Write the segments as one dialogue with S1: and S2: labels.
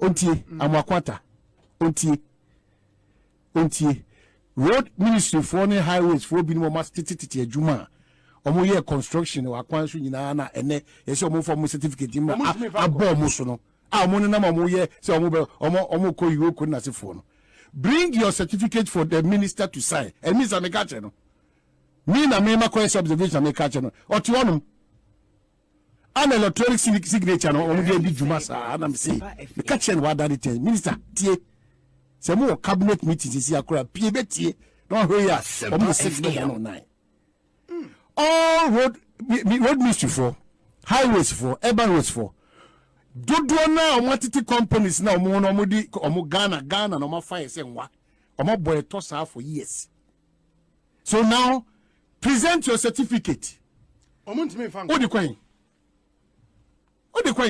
S1: ontie amwakwata ontie road ministry for ne highways for bi no mas tititi adwuma omo ye construction wa kwan so nyina na ene ye se omo form certificate ma abo mo so no omo ne na omo ye se omo ko yiwo ko na se fo no bring your certificate for the minister to sign and me say me ka che no me na me ma ko observation me ka che no oti wonum an electronic signature no omo dey bi juma sa na me say me ka che no wa that thing minister tie se mo cabinet meeting si akora pie betie no hwe ya omo 6 all road ministry for highways for urban roads for dodo na omo companies na omo di omo Ghana na omo fire say nwa omo boy to sa for years. So now present your certificate.
S2: Omo ntime fan.
S1: Odi kwan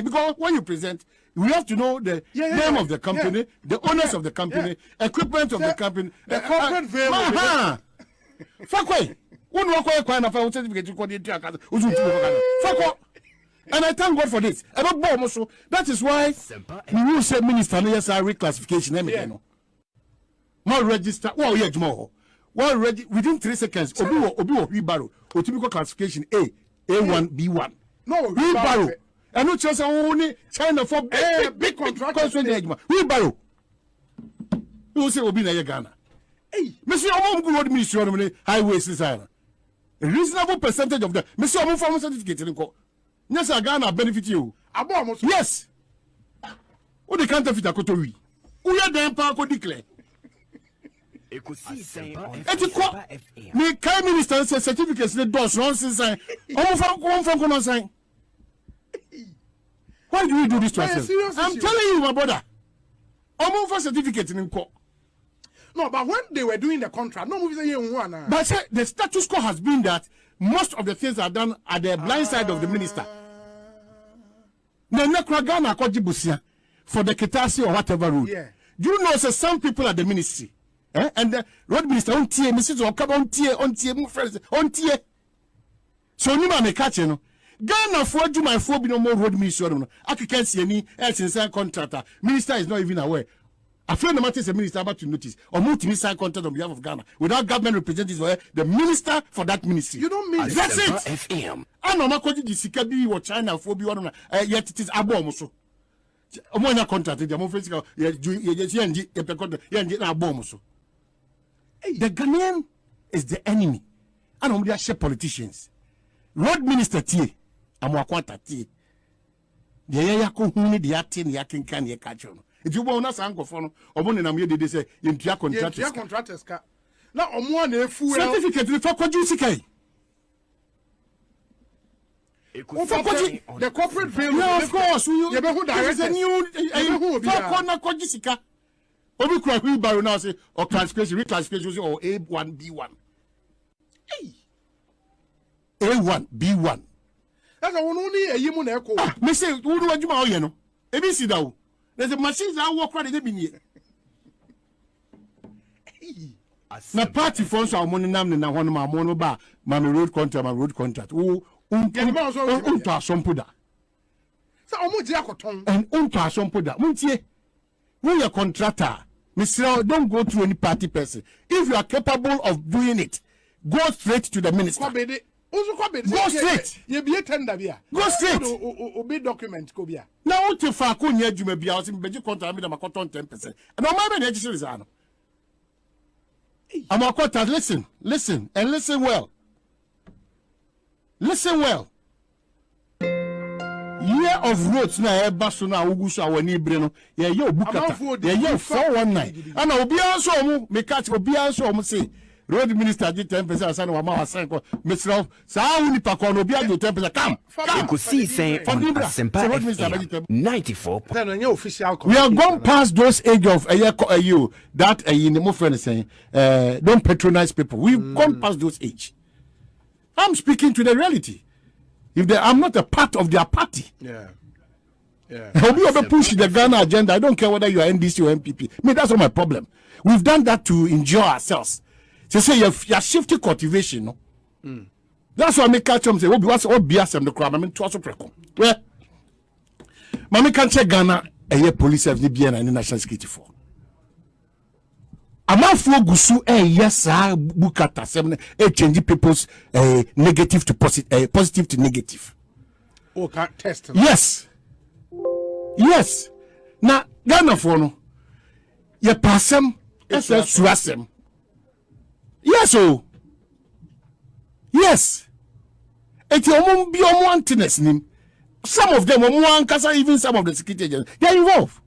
S1: because when you present we have to know the name of the company, the owners of the company, equipment of the company,
S2: the corporate veil.
S1: Fakwe. And I thank God for this. That is why we will say minister reclassification. More register. Well, within 3 seconds. Obi classification A1, B1.
S2: No,
S1: wheelbarrow. And no chance only China for big contract. Wheelbarrow. You will say Obi na Ghana. Hey, Monsieur Road Ministry highways designer. A reasonable percentage of the Monsieur Omo form certificate in court. Yes, Ghana benefit you. Yes. What the counterfeit akotori? Who ya dem pa ko declare? Me Prime Minister say certificates the doors nonsense sign. Omo from no sign. Why do we do this to ourselves? I'm telling you, my brother. Omo for certificate in court.
S2: No, but when they were doing the contract, no movie say one.
S1: But the status quo has been that most of the things are done at the blind side of the minister. For the Ketasi or whatever road.
S2: Yeah.
S1: Do you know some people at the ministry? And the road minister on tie, Mrs. or come on tie, move friends, on tie. So you may catch you. Ghana for you my phobia no more road ministry. I can't see any else inside contractor. Minister is not even aware. A friend of mine is a minister about to notice or multi-sign contract on behalf of Ghana without government representatives or the minister for that ministry.
S2: You don't mean
S1: that's it. FM. I know my country is Sikabi or China for be one yet it is abomoso. Omonya contract the Mofresica abomoso. The Ghanaian is the enemy. And on their share politicians. Road minister T. Amwakwata T. The Yako Huni, the Atin, Yakin Kan Yakacho. If you want us uncle for Omon and they say in
S2: contractors. Now, one full
S1: certificate for Kojusikai.
S2: The corporate veil.
S1: Yeah, of course.
S2: There is a new
S1: Kojisika. Obi Wheelbarrow now say or reclassification or A1, B1. Hey. A1, B1.
S2: That's only a human echo.
S1: Me say, who do you know? ABC now. There's a machine that work right in the bin. Na party funds are money nam na one ma mono ba ma road contract. Oh, unta sompoda.
S2: So omo je akoton.
S1: And unta sompoda. Muntie. When you're a contractor, Mr. Don't go through any party person. If you are capable of doing it, go straight to the minister. Go straight. Go straight.
S2: Obey document ko bia.
S1: Now what if I could near you may be out in Beji contract with a cotton 10%. And no matter education is on. I'm a quarter. Listen, and listen well. Listen well. Year of roads na Basuna Ugusa Wani Breno. Yeah, yo Bukata. Yeah, yo 419. And I'll be also me catch will be also say. Road minister did 10% of San Wama San Mr. Sauni Pacono be 10%. Come.
S3: You could see saying on Asempa 94.
S1: We are gone past those age of you that in the more friend saying don't patronize people. We've gone past those age. I'm speaking to the reality. If I'm not a part of their party.
S2: Yeah.
S1: How you ever push the Ghana agenda? I don't care whether you are NDC or MPP. I mean, that's not my problem. We've done that to enjoy ourselves. They say you're shifting cultivation, no? That's why I make catch them say, what's all BS and the crowd? I mean, to also precon. Well, Mammy can't say Ghana, police service ni bia na national security for amafo gusu yes bukata sem change people's negative to positive to negative.
S2: Oh, can't test.
S1: Yes. Na Ghana for no ye pasem suasem. Yes oh. Yes. Eti omum bi omu antiness nim. Some of them even some of the security agents they are involved.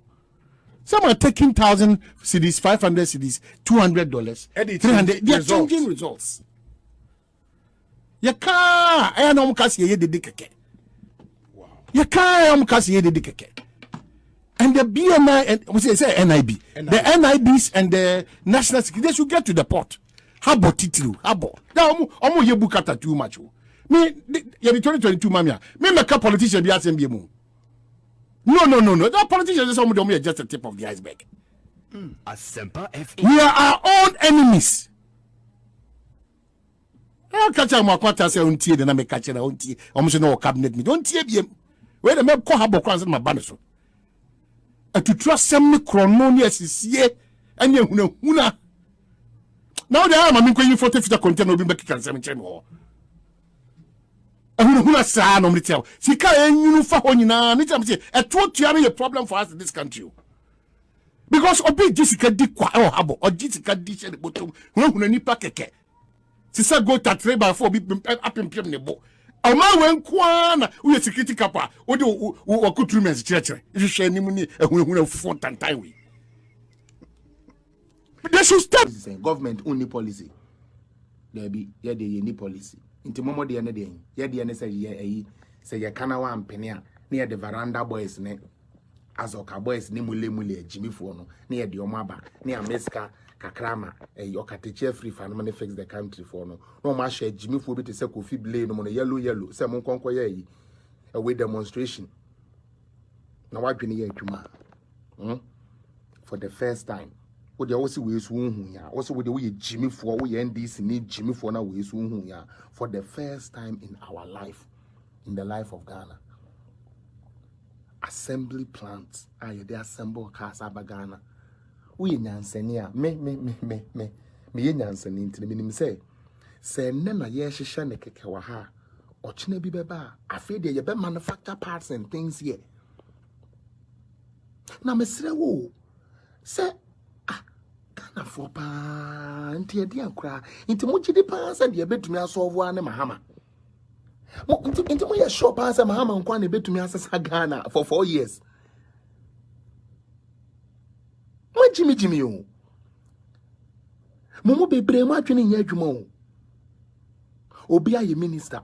S1: Some are taking 1,000 cedis, 500 cedis, $200, 300. They are changing results. You can't. I know kasi ye de keke. Wow. You can't kasi ye de keke. And the BNI and we say NIB, the NIBs and the national security, they should get to the port. How about titlu? How about? Now, omo ye bukata too much. Me, the 2022 mamia. Me make a politician be asking me more. No. That politicians is just the tip of the iceberg. We are our own enemies. I'll catch a makwata say untie the name catch na untie. Almost no cabinet me. Don't tie be. Where the me ko habo kwanse ma ba so. To trust some chrononius is here and you huna. Now they are mamin kwenye 40 feet container obi make can say ho. Huna sa no me tell. Sika enyunu fa ho nyina. Me tell me say a problem for us in this country. Because obi Jessica di kwa habo or Jessica di she the bottom. Huna nipa keke. Sisa go ta trade by 4 bi apempem ne bo. Oma wen kwana we security kapa o de o kutru mes chire hwehwe anim ni ehunehuna fo tantan we. They should stop.
S4: Government only policy. There be ye de any policy. Inti momo de ne de ye de ne say ye kana wa mpene a na ye de veranda boys ne azoka boys ne mule ajimifo no na ye de omo aba na ameska kakrama okateche free fan man fix the country for no ma share ajimifo bi te say Kofi Blay no yellow say mon konko ye a way demonstration na wadwene ye adwuma for the first time. What they also we ya also with the way Jimmy for we NDC need Jimmy for now we ya for the first time in our life, in the life of Ghana. Assembly plants are they assemble cars Ghana. We nyansenia me nyanseni ntini minim say nena ye hihye ne keke wa ha ochine bi beba afede ye be manufacture parts and things here. Na mesre wo say Ghana for pa nti e dia kra nti mo gidi pa say de betumi asolve ane mahama mo nti mo ye sure pa say mahama nkwa na betumi asesa Ghana for 4 years. Mo jimi o mo bebre mo atwene nya adwuma o obi aye minister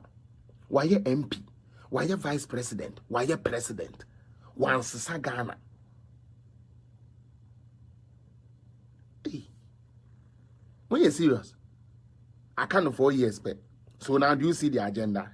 S4: waye MP waye vice president waye president wansesa Ghana. When you're serious, I can't 4 years, but so now do you see the agenda?